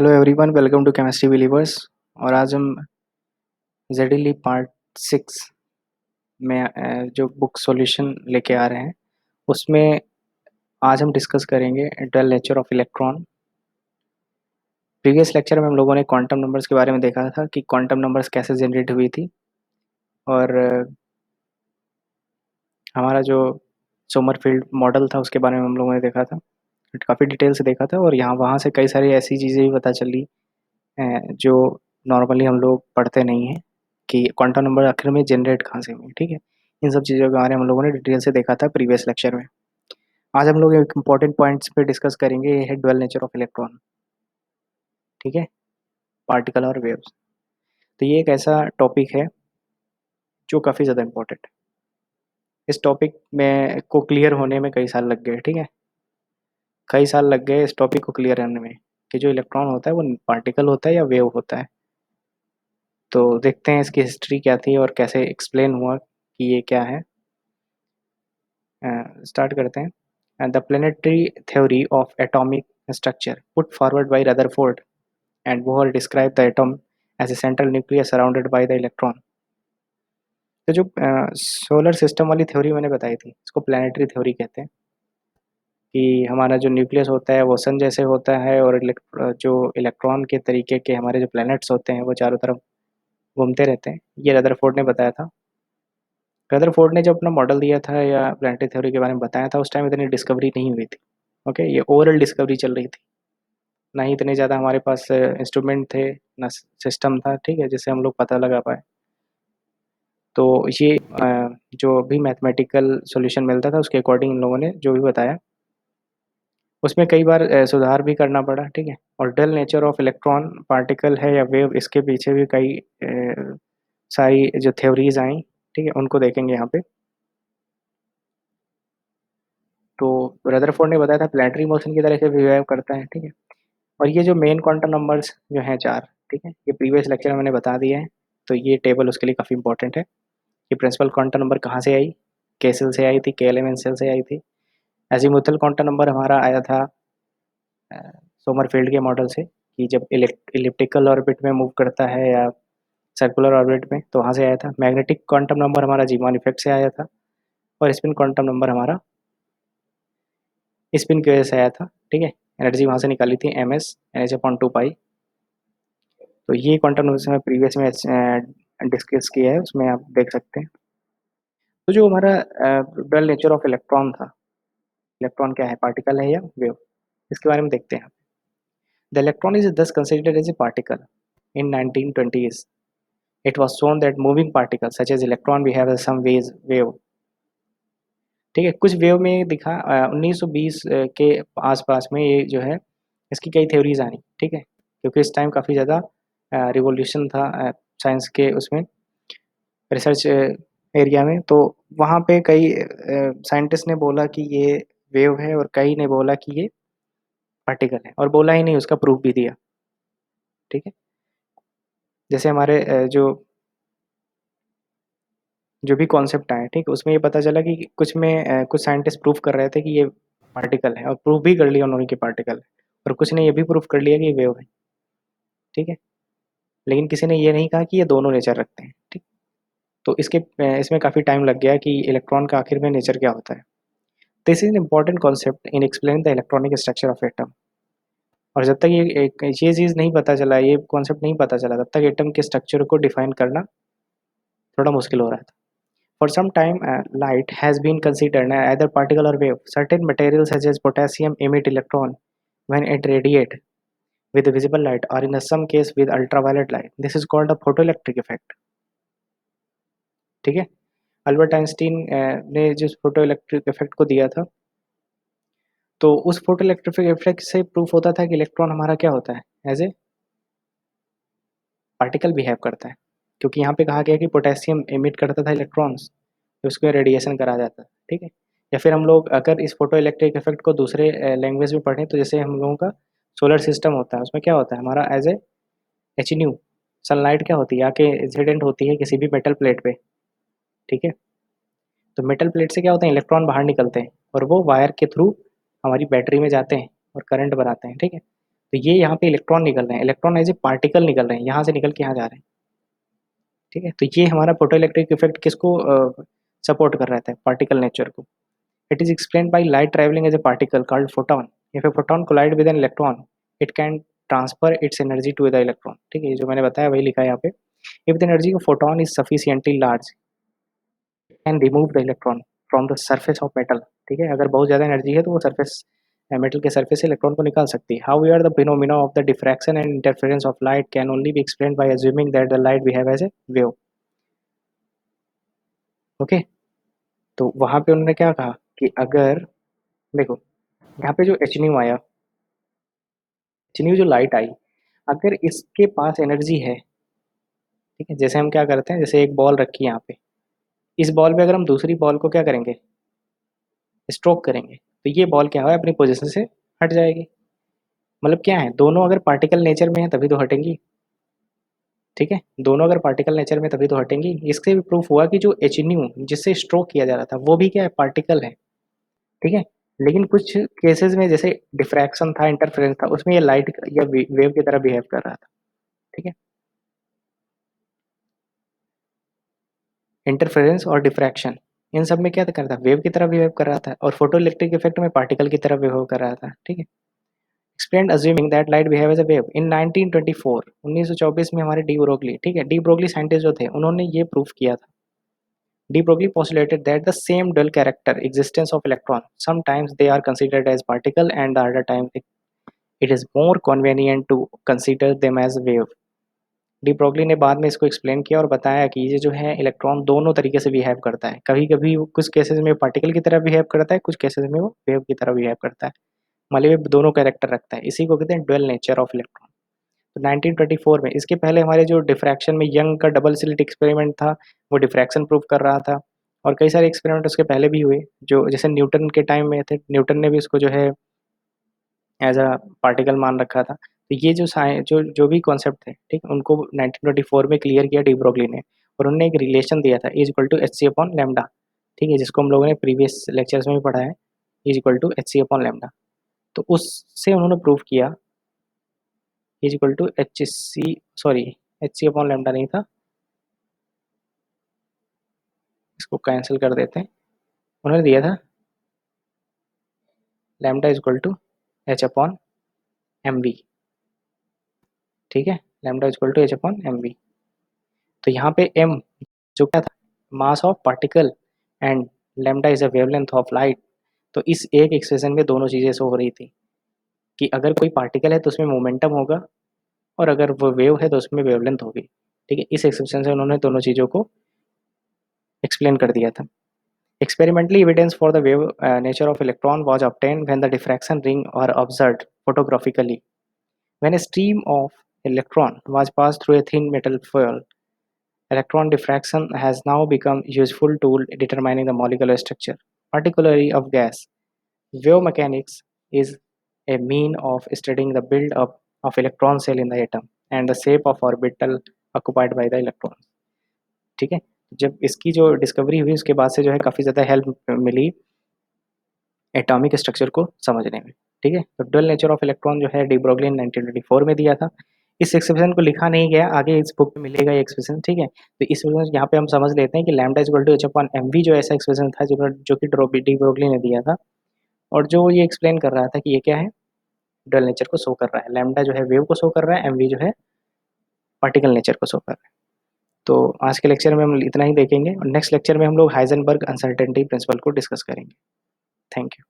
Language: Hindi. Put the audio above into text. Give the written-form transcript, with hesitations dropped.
Hello everyone, welcome to chemistry believers. और आज हम जेडिली पार्ट 6 में जो बुक सॉल्यूशन लेके आ रहे हैं उसमें आज हम डिस्कस करेंगे dual nature of electron. Previous lecture में हम लोगों ने क्वांटम नंबर्स के बारे में देखा था कि क्वांटम नंबर्स कैसे जनरेट हुई थी। और हमारा जो सोमरफील्ड मॉडल था उसके बारे में हम लोगों ने देखा था, काफ़ी डिटेल से देखा था। और यहाँ वहाँ से कई सारी ऐसी चीज़ें भी पता चली जो नॉर्मली हम लोग पढ़ते नहीं हैं कि क्वांटम नंबर आखिर में जनरेट कहाँ से हुए। ठीक है, इन सब चीज़ों के बारे में हम लोगों ने डिटेल से देखा था प्रीवियस लेक्चर में। आज हम लोग एक इंपॉर्टेंट पॉइंट्स पे डिस्कस करेंगे, ये है डुअल नेचर ऑफ इलेक्ट्रॉन। ठीक है, पार्टिकल और वेव्स। तो ये एक ऐसा टॉपिक है जो काफ़ी ज़्यादा इंपॉर्टेंट है। इस टॉपिक में को क्लियर होने में कई साल लग गए। ठीक है, कई साल लग गए इस टॉपिक को क्लियर करने में कि जो इलेक्ट्रॉन होता है वो पार्टिकल होता है या वेव होता है। तो देखते हैं इसकी हिस्ट्री क्या थी और कैसे एक्सप्लेन हुआ कि ये क्या है। स्टार्ट करते हैं। The planetary theory of atomic structure put forward by Rutherford and Bohr describe the atom as a central nucleus surrounded by the electron. तो जो सोलर सिस्टम वाली थ्योरी मैंने बताई थी इसको प्लेनेटरी थ्योरी कहते हैं कि हमारा जो न्यूक्लियस होता है वो सन जैसे होता है और जो इलेक्ट्रॉन के तरीके के हमारे जो प्लैनेट्स होते हैं वो चारों तरफ घूमते रहते हैं। ये रदरफोर्ड ने बताया था। रदरफोर्ड ने जब अपना मॉडल दिया था या प्लैनेटरी थ्योरी के बारे में बताया था उस टाइम इतनी डिस्कवरी नहीं हुई थी। ओके, ये ओवरऑल डिस्कवरी चल रही थी, ना ही इतने ज़्यादा हमारे पास इंस्ट्रूमेंट थे, ना सिस्टम था। ठीक है, जिससे हम लोग पता लगा पाए। तो ये जो भी मैथमेटिकल सॉल्यूशन मिलता था उसके अकॉर्डिंग इन लोगों ने जो भी बताया उसमें कई बार सुधार भी करना पड़ा। ठीक है, और डल नेचर ऑफ इलेक्ट्रॉन पार्टिकल है या वेव, इसके पीछे भी कई सारी जो थ्योरीज आई। ठीक है, उनको देखेंगे यहाँ पे। तो रदरफोर्ड ने बताया था प्लैनेटरी मोशन की तरह से बिहेव करता है। ठीक है, और ये जो मेन क्वांटम नंबर्स जो हैं चार, ठीक है, ये प्रीवियस लेक्चर में मैंने बता दिया है। तो ये टेबल उसके लिए काफ़ी इंपॉर्टेंट है कि प्रिंसिपल क्वांटम नंबर कहाँ से आई। के सेल से आई थी, के एलिमेंट सेल से आई थी। एजीमुथल क्वांटम नंबर हमारा आया था सोमरफील्ड के मॉडल से कि जब इलिप्टिकल ऑर्बिट में मूव करता है या सर्कुलर ऑर्बिट में, तो वहाँ से आया था। मैग्नेटिक क्वांटम नंबर हमारा जीमान इफेक्ट से आया था। और स्पिन क्वांटम नंबर हमारा स्पिन की वजह से आया था। ठीक है, एनर्जी वहाँ से निकाली थी ms NH/2 पाई। तो ये क्वांटम नंबर से मैं प्रीवियस में डिस्कस किया है, उसमें आप देख सकते हैं। तो जो हमारा डुअल नेचर ऑफ इलेक्ट्रॉन था, इलेक्ट्रॉन क्या है, पार्टिकल है या वेव, इसके बारे में देखते हैं। The electron is thus considered as a particle. In 1920s, it was shown that moving particles such as electron behave as some ways wave। ठीक है, कुछ वेव में दिखा 1920 के आसपास में ये जो है इसकी कई थ्योरीज आई। ठीक है, क्योंकि इस टाइम काफ़ी ज़्यादा रिवॉल्यूशन था साइंस के उसमें, रिसर्च एरिया में। तो वहाँ पे कई साइंटिस्ट ने बोला कि ये वेव है और कई ने बोला कि ये पार्टिकल है, और बोला ही नहीं, उसका प्रूफ भी दिया। ठीक है, जैसे हमारे जो भी कॉन्सेप्ट आए, ठीक, उसमें ये पता चला कि कुछ में कुछ साइंटिस्ट प्रूफ कर रहे थे कि ये पार्टिकल है और प्रूफ भी कर लिया उन्होंने कि पार्टिकल है। और कुछ ने ये भी प्रूफ कर लिया कि ये वेव है। ठीक है, लेकिन किसी ने ये नहीं कहा कि ये दोनों नेचर रखते हैं। ठीक, तो इसमें काफ़ी टाइम लग गया कि इलेक्ट्रॉन का आखिर में नेचर क्या होता है। This is an important concept in explain the electronic structure of atom. और जब तक ये चीज़ नहीं पता चला, ये कॉन्सेप्ट नहीं पता चला, तब तक एटम के स्ट्रक्चर को डिफाइन करना थोड़ा मुश्किल हो रहा था। For some time, light has been considered either particle or wave. Certain materials such as potassium emit electron when it radiate with visible light or in some case with ultraviolet light. This is called a photoelectric effect. ठीक है, अल्बर्ट आइंस्टीन ने जिस फोटो इलेक्ट्रिक इफेक्ट को दिया था, तो उस फोटो इलेक्ट्रिक इफेक्ट से प्रूफ होता था कि इलेक्ट्रॉन हमारा क्या होता है, एज ए पार्टिकल बिहेव करता है। क्योंकि यहाँ पे कहा गया कि पोटेशियम एमिट करता था इलेक्ट्रॉन्स, तो उसको रेडिएशन करा जाता है। ठीक है, या फिर हम लोग अगर इस फोटो इलेक्ट्रिक इफेक्ट को दूसरे लैंग्वेज में पढ़ें तो जैसे हम लोगों का सोलर सिस्टम होता है, उसमें क्या होता है हमारा as a H nu, sunlight क्या होती है आके इंसिडेंट होती है किसी भी मेटल प्लेट पे। ठीक है, तो मेटल प्लेट से क्या होता है, इलेक्ट्रॉन बाहर निकलते हैं और वो वायर के थ्रू हमारी बैटरी में जाते हैं और करंट बनाते हैं। ठीक है, तो ये यहाँ पे इलेक्ट्रॉन निकल रहे हैं, इलेक्ट्रॉन एज ए पार्टिकल निकल रहे हैं, यहाँ से निकल के यहाँ जा रहे हैं। ठीक है, तो ये हमारा फोटो इलेक्ट्रिक इफेक्ट किसको सपोर्ट कर रहा था, पार्टिकल नेचर को। It is explain by light travelling as a particle called photon. If a photon collide with an electron it can transfer its energy to the electron. ठीक है, ये जो मैंने बताया वही लिखा है यहाँ पे। If the energy of photon is sufficiently large can remove the electron from the surface of metal. ठीक है, अगर बहुत ज़्यादा एनर्जी है तो वो सरफेस मेटल के सरफेस से इलेक्ट्रॉन को निकाल सकती है। How the phenomena of the diffraction and interference of light can only be explained by assuming that the light behave as a wave. Okay, तो वहाँ पे उन्होंने क्या कहा कि अगर देखो यहाँ पे जो एच न्यू आया, एच न्यू जो लाइट आई, अगर इसके पास एनर्जी है, ठीक है, जैसे हम क्या करते हैं, जैसे एक बॉल रखी है यहाँ पे, इस बॉल पे अगर हम दूसरी बॉल को क्या करेंगे, स्ट्रोक करेंगे, तो ये बॉल क्या है अपनी पोजीशन से हट जाएगी। मतलब क्या है, दोनों अगर पार्टिकल नेचर में है तभी तो हटेंगी। ठीक है, दोनों अगर पार्टिकल नेचर में तभी तो हटेंगी। इससे भी प्रूफ हुआ कि जो एच न्यू जिससे स्ट्रोक किया जा रहा था वो भी क्या है, पार्टिकल है। ठीक है, लेकिन कुछ केसेस में जैसे डिफ्रैक्शन था, इंटरफेरेंस था, उसमें ये लाइट या वेव की तरह बिहेव कर रहा था। ठीक है, इंटरफेरेंस और डिफ्रैक्शन इन सब में क्या कर रहा था, वेव की तरह बिहेव कर रहा था, और फोटो इलेक्ट्रिक इफेक्ट में पार्टिकल की तरह बिहेव कर रहा था। ठीक है, explained assuming that light behave as a wave in 1924, 1924 में हमारे डी ब्रोगली, ठीक है, डी ब्रोगली साइंटिस्ट जो थे उन्होंने ये प्रूफ किया था। De Broglie postulated that the same dual character existence of electron, sometimes they are considered as particle and the other time it is more convenient to consider them as wave। De Broglie ने बाद में इसको एक्सप्लेन किया और बताया कि ये जो है इलेक्ट्रॉन दोनों तरीके से बिहेव करता है, कभी कभी कुछ केसेस में पार्टिकल की तरह बिहेव करता है, कुछ केसेस में वो वेव की तरह बिहेव करता है, मतलब ये दोनों कैरेक्टर रखता है। इसी को कहते हैं ड्यूअल नेचर ऑफ इलेक्ट्रॉन। तो 1924 में, इसके पहले हमारे जो डिफ्रैक्शन में यंग का डबल स्लिट एक्सपेरिमेंट था वो डिफ्रैक्शन प्रूव कर रहा था, और कई सारे एक्सपेरिमेंट उसके पहले भी हुए, जो जैसे न्यूटन के टाइम में थे, न्यूटन ने भी उसको जो है एज अ पार्टिकल मान रखा था। तो ये जो साइंस जो भी कॉन्सेप्ट थे, ठीक, उनको 1924 में क्लियर किया डी ब्रोगली ने, और उन्होंने एक रिलेशन दिया था, is equal to H C upon lambda. ठीक है, जिसको हम लोगों ने प्रीवियस लेक्चर्स में भी पढ़ा है, is equal to H C upon lambda. तो उससे उन्होंने प्रूव किया is equal to H C, sorry H C upon lambda नहीं था, इसको कैंसिल कर देते हैं। उन्होंने दिया था lambda is equal to H upon M V. ठीक है, lambda is equal to H upon M V. तो यहाँ पे m जो क्या था, mass of particle, and lambda is a wavelength of light. तो इस एक एक्सप्रेशन में दोनों चीज़ें शो हो रही थी कि अगर कोई पार्टिकल है तो उसमें मोमेंटम होगा, और अगर वो वेव है तो उसमें वेवलेंथ होगी। ठीक है, इस एक्सप्रेशन से उन्होंने दोनों चीज़ों को एक्सप्लेन कर दिया था। Experimentally evidence for the wave nature of electron was obtained when the diffraction ring are observed photographically. When a stream of electron was passed through a thin metal foil, electron diffraction has now become useful tool determining the molecular structure, particularly of gas. Wave mechanics is a mean of studying the build-up of electron cell in the atom and the shape of orbital occupied by the electron। ठीक है, जब इसकी जो डिस्कवरी हुई उसके बाद से जो है काफ़ी ज़्यादा हेल्प मिली एटॉमिक स्ट्रक्चर को समझने में। ठीक है, तो डुअल नेचर ऑफ इलेक्ट्रॉन जो है डी ब्रोगली ने 1924 में दिया था। इस एक्सप्रेशन को लिखा नहीं गया, आगे इस बुक में मिलेगा ये एक्सप्रेशन। ठीक है, तो इस यहाँ पे हम समझ लेते हैं कि lambda equal to H upon M V जो ऐसा एक्सप्रेशन था जो कि डी ब्रोगली ने दिया था, और जो ये एक्सप्लेन कर रहा था कि ये क्या है, डुअल नेचर को शो कर रहा है। लैम्डा जो है वेव को शो कर रहा है, एम वी जो है पार्टिकल नेचर को शो कर रहा है। तो आज के लेक्चर में हम इतना ही देखेंगे, और नेक्स्ट लेक्चर में हम लोग हाइजेनबर्ग अनसर्टेनिटी प्रिंसिपल को डिस्कस करेंगे। Thank you.